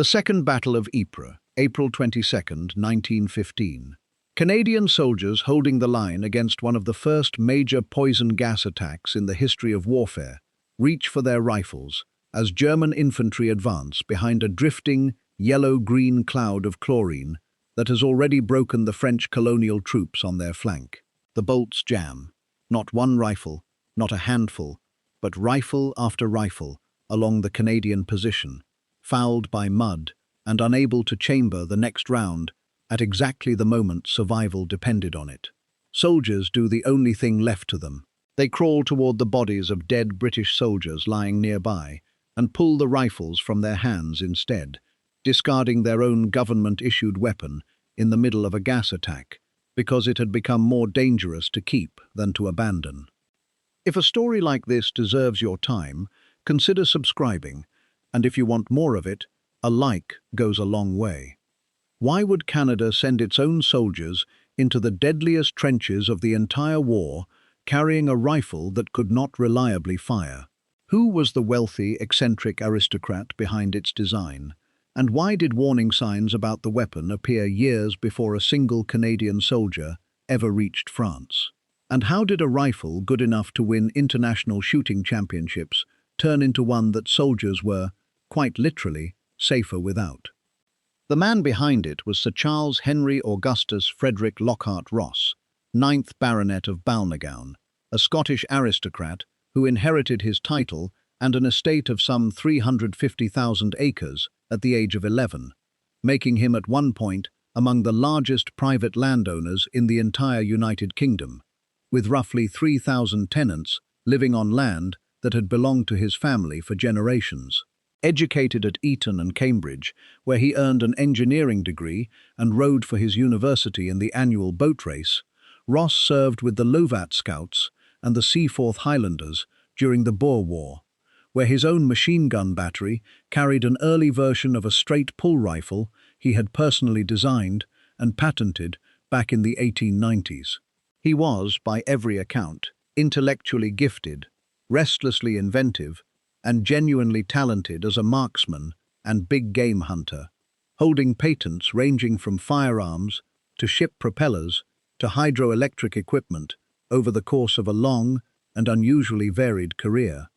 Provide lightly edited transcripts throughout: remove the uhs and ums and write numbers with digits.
The Second Battle of Ypres, April 22, 1915. Canadian soldiers holding the line against one of the first major poison gas attacks in the history of warfare reach for their rifles as German infantry advance behind a drifting, yellow-green cloud of chlorine that has already broken the French colonial troops on their flank. The bolts jam. Not one rifle, not a handful, but rifle after rifle along the Canadian position, fouled by mud and unable to chamber the next round at exactly the moment survival depended on it. Soldiers do the only thing left to them. They crawl toward the bodies of dead British soldiers lying nearby and pull the rifles from their hands instead, discarding their own government-issued weapon in the middle of a gas attack because it had become more dangerous to keep than to abandon. If a story like this deserves your time, consider subscribing, and if you want more of it, a like goes a long way. Why would Canada send its own soldiers into the deadliest trenches of the entire war, carrying a rifle that could not reliably fire? Who was the wealthy, eccentric aristocrat behind its design? And why did warning signs about the weapon appear years before a single Canadian soldier ever reached France? And how did a rifle good enough to win international shooting championships turn into one that soldiers were, quite literally, safer without? The man behind it was Sir Charles Henry Augustus Frederick Lockhart Ross, 9th Baronet of Balnagown, a Scottish aristocrat who inherited his title and an estate of some 350,000 acres at the age of 11, making him at one point among the largest private landowners in the entire United Kingdom, with roughly 3,000 tenants living on land that had belonged to his family for generations. Educated at Eton and Cambridge, where he earned an engineering degree and rowed for his university in the annual boat race, Ross served with the Lovat Scouts and the Seaforth Highlanders during the Boer War, where his own machine gun battery carried an early version of a straight pull rifle he had personally designed and patented back in the 1890s. He was, by every account, intellectually gifted, restlessly inventive, and genuinely talented as a marksman and big game hunter, holding patents ranging from firearms to ship propellers to hydroelectric equipment over the course of a long and unusually varied career.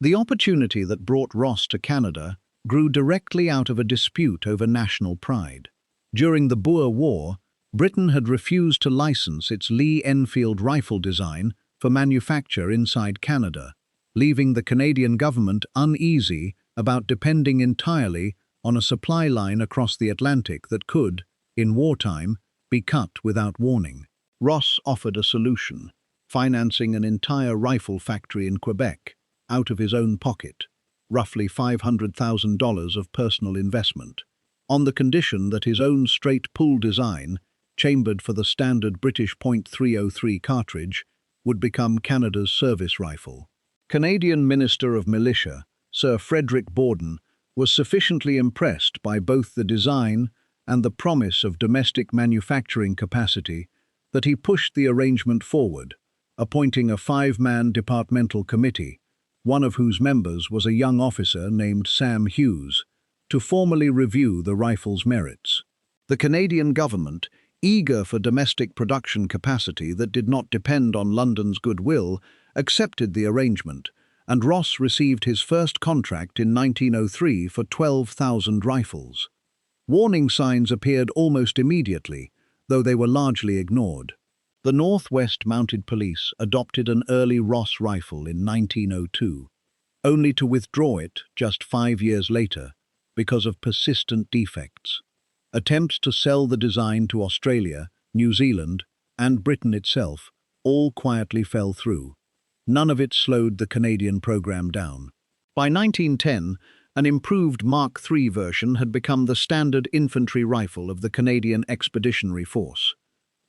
The opportunity that brought Ross to Canada grew directly out of a dispute over national pride. During the Boer War, Britain had refused to license its Lee-Enfield rifle design for manufacture inside Canada, leaving the Canadian government uneasy about depending entirely on a supply line across the Atlantic that could, in wartime, be cut without warning. Ross offered a solution, financing an entire rifle factory in Quebec, out of his own pocket, roughly $500,000 of personal investment, on the condition that his own straight pull design, chambered for the standard British .303 cartridge, would become Canada's service rifle. Canadian Minister of Militia, Sir Frederick Borden, was sufficiently impressed by both the design and the promise of domestic manufacturing capacity that he pushed the arrangement forward, appointing a 5-man departmental committee, one of whose members was a young officer named Sam Hughes, to formally review the rifle's merits. The Canadian government, eager for domestic production capacity that did not depend on London's goodwill, accepted the arrangement, and Ross received his first contract in 1903 for 12,000 rifles. Warning signs appeared almost immediately, though they were largely ignored. The Northwest Mounted Police adopted an early Ross rifle in 1902, only to withdraw it just 5 years later because of persistent defects. Attempts to sell the design to Australia, New Zealand, and Britain itself all quietly fell through. None of it slowed the Canadian program down. By 1910, an improved Mark III version had become the standard infantry rifle of the Canadian Expeditionary Force,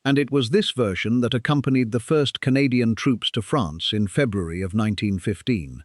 and it was this version that accompanied the first Canadian troops to France in February of 1915.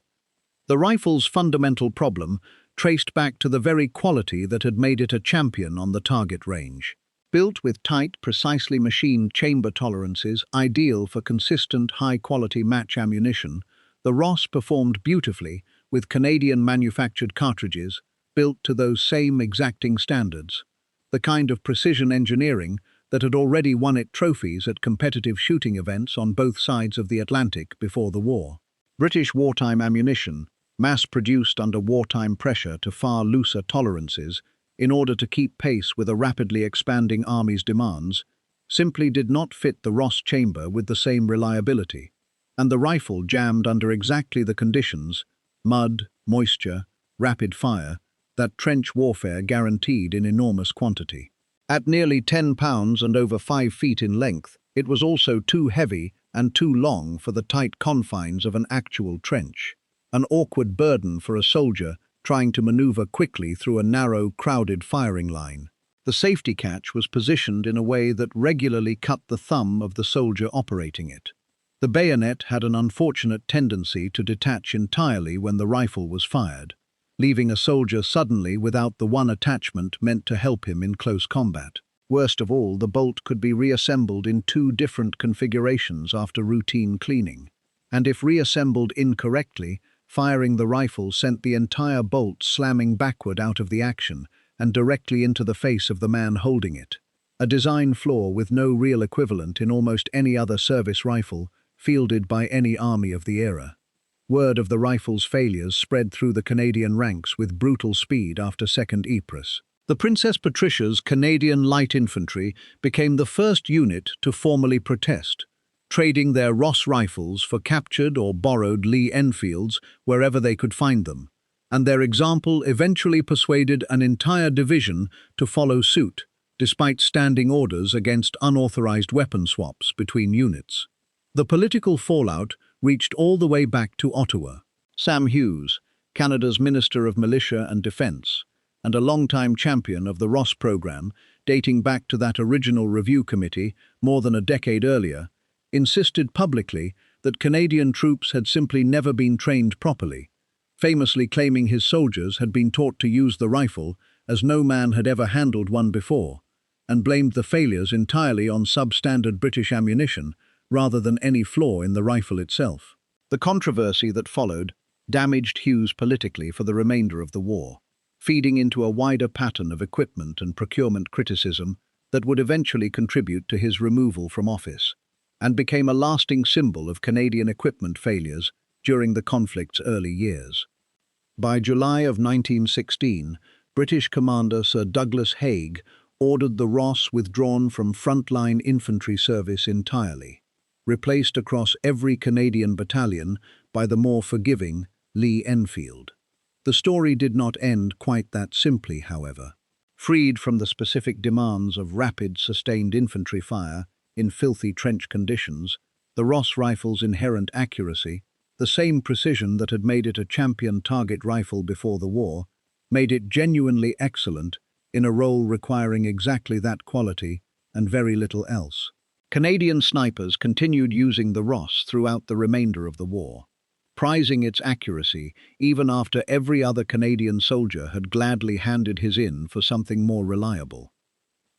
The rifle's fundamental problem traced back to the very quality that had made it a champion on the target range. Built with tight, precisely machined chamber tolerances ideal for consistent, high-quality match ammunition, the Ross performed beautifully with Canadian-manufactured cartridges built to those same exacting standards, the kind of precision engineering that had already won it trophies at competitive shooting events on both sides of the Atlantic before the war. British wartime ammunition, mass-produced under wartime pressure to far looser tolerances in order to keep pace with a rapidly expanding army's demands, simply did not fit the Ross chamber with the same reliability, and the rifle jammed under exactly the conditions, mud, moisture, rapid fire, that trench warfare guaranteed in enormous quantity. At nearly 10 pounds and over 5 feet in length, it was also too heavy and too long for the tight confines of an actual trench, an awkward burden for a soldier trying to maneuver quickly through a narrow, crowded firing line. The safety catch was positioned in a way that regularly cut the thumb of the soldier operating it. The bayonet had an unfortunate tendency to detach entirely when the rifle was fired, leaving a soldier suddenly without the one attachment meant to help him in close combat. Worst of all, the bolt could be reassembled in 2 different configurations after routine cleaning, and if reassembled incorrectly, firing the rifle sent the entire bolt slamming backward out of the action and directly into the face of the man holding it. A design flaw with no real equivalent in almost any other service rifle fielded by any army of the era. Word of the rifle's failures spread through the Canadian ranks with brutal speed after Second Ypres. The Princess Patricia's Canadian Light Infantry became the first unit to formally protest, trading their Ross rifles for captured or borrowed Lee-Enfields wherever they could find them, and their example eventually persuaded an entire division to follow suit, despite standing orders against unauthorized weapon swaps between units. The political fallout reached all the way back to Ottawa. Sam Hughes, Canada's Minister of Militia and Defence, and a longtime champion of the Ross program, dating back to that original review committee more than a decade earlier, insisted publicly that Canadian troops had simply never been trained properly, famously claiming his soldiers had been taught to use the rifle as no man had ever handled one before, and blamed the failures entirely on substandard British ammunition rather than any flaw in the rifle itself. The controversy that followed damaged Hughes politically for the remainder of the war, feeding into a wider pattern of equipment and procurement criticism that would eventually contribute to his removal from office, and became a lasting symbol of Canadian equipment failures during the conflict's early years. By July of 1916, British Commander Sir Douglas Haig ordered the Ross withdrawn from frontline infantry service entirely, replaced across every Canadian battalion by the more forgiving Lee-Enfield. The story did not end quite that simply, however. Freed from the specific demands of rapid, sustained infantry fire in filthy trench conditions, the Ross rifle's inherent accuracy, the same precision that had made it a champion target rifle before the war, made it genuinely excellent in a role requiring exactly that quality and very little else. Canadian snipers continued using the Ross throughout the remainder of the war, prizing its accuracy even after every other Canadian soldier had gladly handed his in for something more reliable.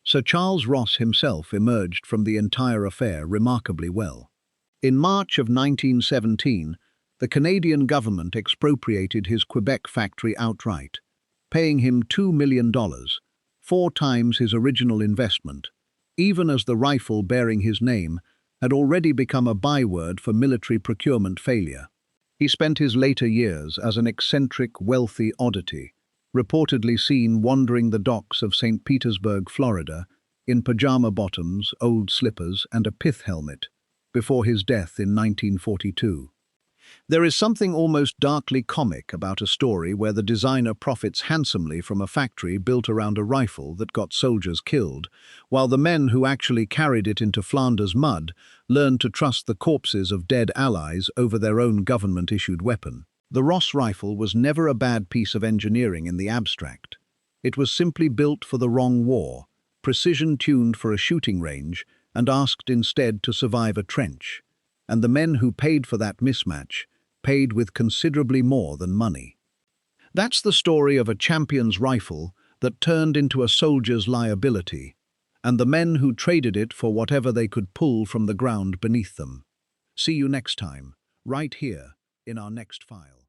Sir Charles Ross himself emerged from the entire affair remarkably well. In March of 1917, the Canadian government expropriated his Quebec factory outright, paying him $2 million, 4 times his original investment, even as the rifle bearing his name had already become a byword for military procurement failure. He spent his later years as an eccentric, wealthy oddity, reportedly seen wandering the docks of St. Petersburg, Florida, in pajama bottoms, old slippers, and a pith helmet, before his death in 1942. There is something almost darkly comic about a story where the designer profits handsomely from a factory built around a rifle that got soldiers killed, while the men who actually carried it into Flanders mud learned to trust the corpses of dead allies over their own government-issued weapon. The Ross rifle was never a bad piece of engineering in the abstract. It was simply built for the wrong war, precision-tuned for a shooting range, and asked instead to survive a trench. And the men who paid for that mismatch paid with considerably more than money. That's the story of a champion's rifle that turned into a soldier's liability, and the men who traded it for whatever they could pull from the ground beneath them. See you next time, right here in our next file.